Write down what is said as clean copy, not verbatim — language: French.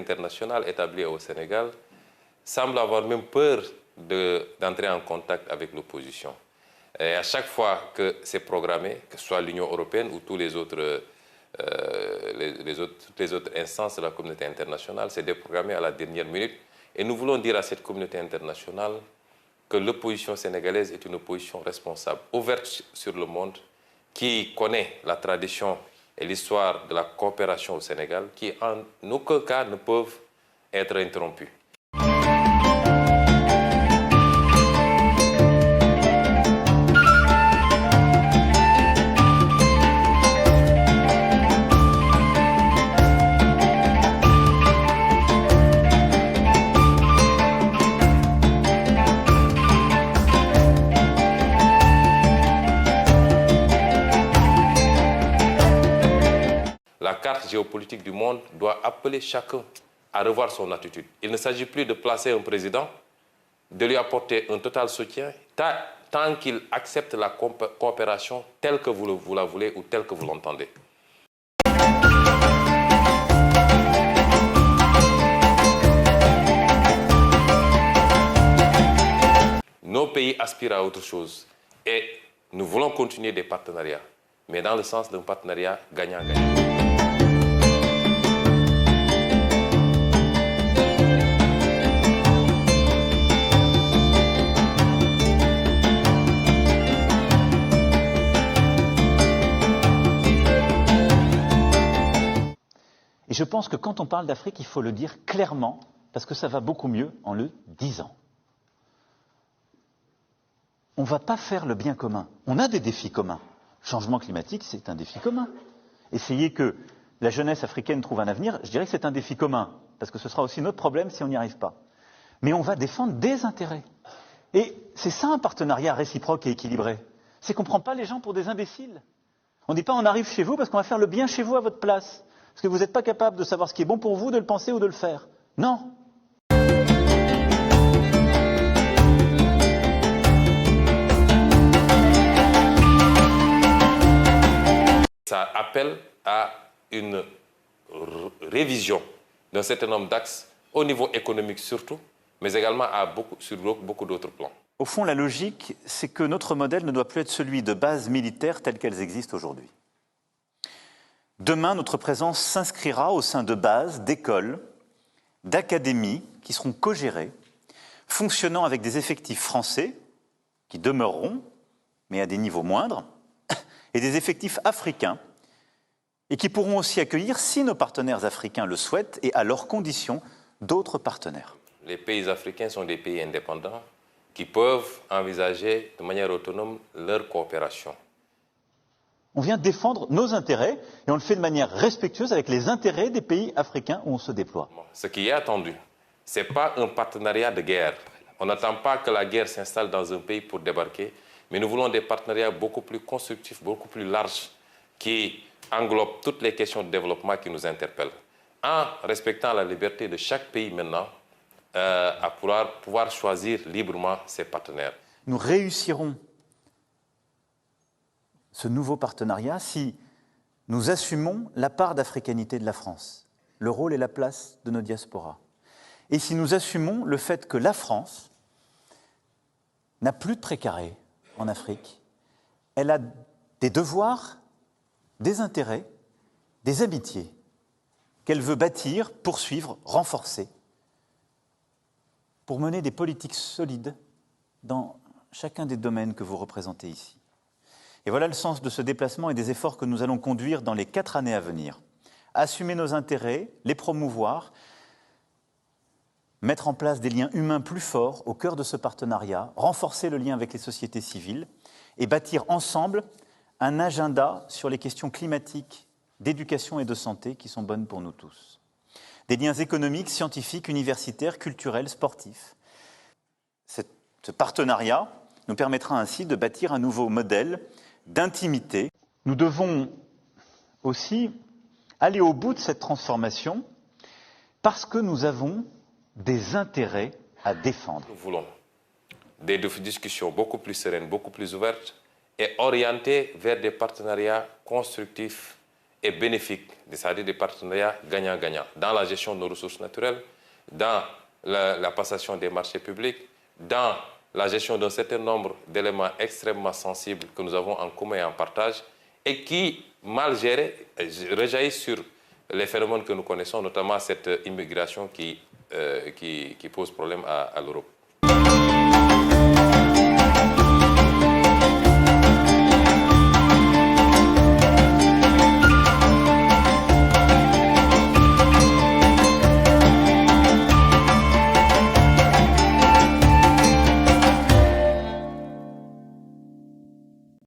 internationale établie au Sénégal semble avoir même peur d'entrer en contact avec l'opposition. Et à chaque fois que c'est programmé, que ce soit l'Union européenne ou toutes les autres instances de la communauté internationale, c'est déprogrammé à la dernière minute. Et nous voulons dire à cette communauté internationale que l'opposition sénégalaise est une opposition responsable, ouverte sur le monde, qui connaît la tradition et l'histoire de la coopération au Sénégal, qui en aucun cas ne peuvent être interrompues. La carte géopolitique du monde doit appeler chacun à revoir son attitude. Il ne s'agit plus de placer un président, de lui apporter un total soutien, tant qu'il accepte la coopération telle que vous la voulez ou telle que vous l'entendez. Nos pays aspirent à autre chose et nous voulons continuer des partenariats, mais dans le sens d'un partenariat gagnant-gagnant. Et je pense que quand on parle d'Afrique, il faut le dire clairement, parce que ça va beaucoup mieux en le disant. On ne va pas faire le bien commun. On a des défis communs. Changement climatique, c'est un défi commun. Essayer que la jeunesse africaine trouve un avenir, je dirais que c'est un défi commun, parce que ce sera aussi notre problème si on n'y arrive pas. Mais on va défendre des intérêts. Et c'est ça un partenariat réciproque et équilibré. C'est qu'on ne prend pas les gens pour des imbéciles. On ne dit pas on arrive chez vous parce qu'on va faire le bien chez vous à votre place. Parce que vous n'êtes pas capable de savoir ce qui est bon pour vous, de le penser ou de le faire. Non. Ça appelle à une révision d'un certain nombre d'axes, au niveau économique surtout, mais également sur beaucoup d'autres plans. Au fond, la logique, c'est que notre modèle ne doit plus être celui de bases militaires telles qu'elles existent aujourd'hui. Demain, notre présence s'inscrira au sein de bases, d'écoles, d'académies qui seront co-gérées, fonctionnant avec des effectifs français, qui demeureront, mais à des niveaux moindres, et des effectifs africains, et qui pourront aussi accueillir, si nos partenaires africains le souhaitent, et à leurs conditions, d'autres partenaires. Les pays africains sont des pays indépendants qui peuvent envisager de manière autonome leur coopération. On vient défendre nos intérêts et on le fait de manière respectueuse avec les intérêts des pays africains où on se déploie. Ce qui est attendu, ce n'est pas un partenariat de guerre. On n'attend pas que la guerre s'installe dans un pays pour débarquer, mais nous voulons des partenariats beaucoup plus constructifs, beaucoup plus larges, qui englobent toutes les questions de développement qui nous interpellent, en respectant la liberté de chaque pays maintenant à pouvoir choisir librement ses partenaires. Nous réussirons ce nouveau partenariat si nous assumons la part d'africanité de la France, le rôle et la place de nos diasporas. Et si nous assumons le fait que la France n'a plus de précaré en Afrique, elle a des devoirs, des intérêts, des amitiés qu'elle veut bâtir, poursuivre, renforcer, pour mener des politiques solides dans chacun des domaines que vous représentez ici. Et voilà le sens de ce déplacement et des efforts que nous allons conduire dans les 4 années à venir. Assumer nos intérêts, les promouvoir, mettre en place des liens humains plus forts au cœur de ce partenariat, renforcer le lien avec les sociétés civiles et bâtir ensemble un agenda sur les questions climatiques, d'éducation et de santé qui sont bonnes pour nous tous. Des liens économiques, scientifiques, universitaires, culturels, sportifs. Ce partenariat nous permettra ainsi de bâtir un nouveau modèle d'intimité. Nous devons aussi aller au bout de cette transformation parce que nous avons des intérêts à défendre. Nous voulons des discussions beaucoup plus sereines, beaucoup plus ouvertes et orientées vers des partenariats constructifs et bénéfiques, c'est-à-dire des partenariats gagnant-gagnant, dans la gestion de nos ressources naturelles, dans la passation des marchés publics, dans la gestion d'un certain nombre d'éléments extrêmement sensibles que nous avons en commun et en partage, et qui, mal gérés, rejaillissent sur les phénomènes que nous connaissons, notamment cette immigration qui pose problème à l'Europe.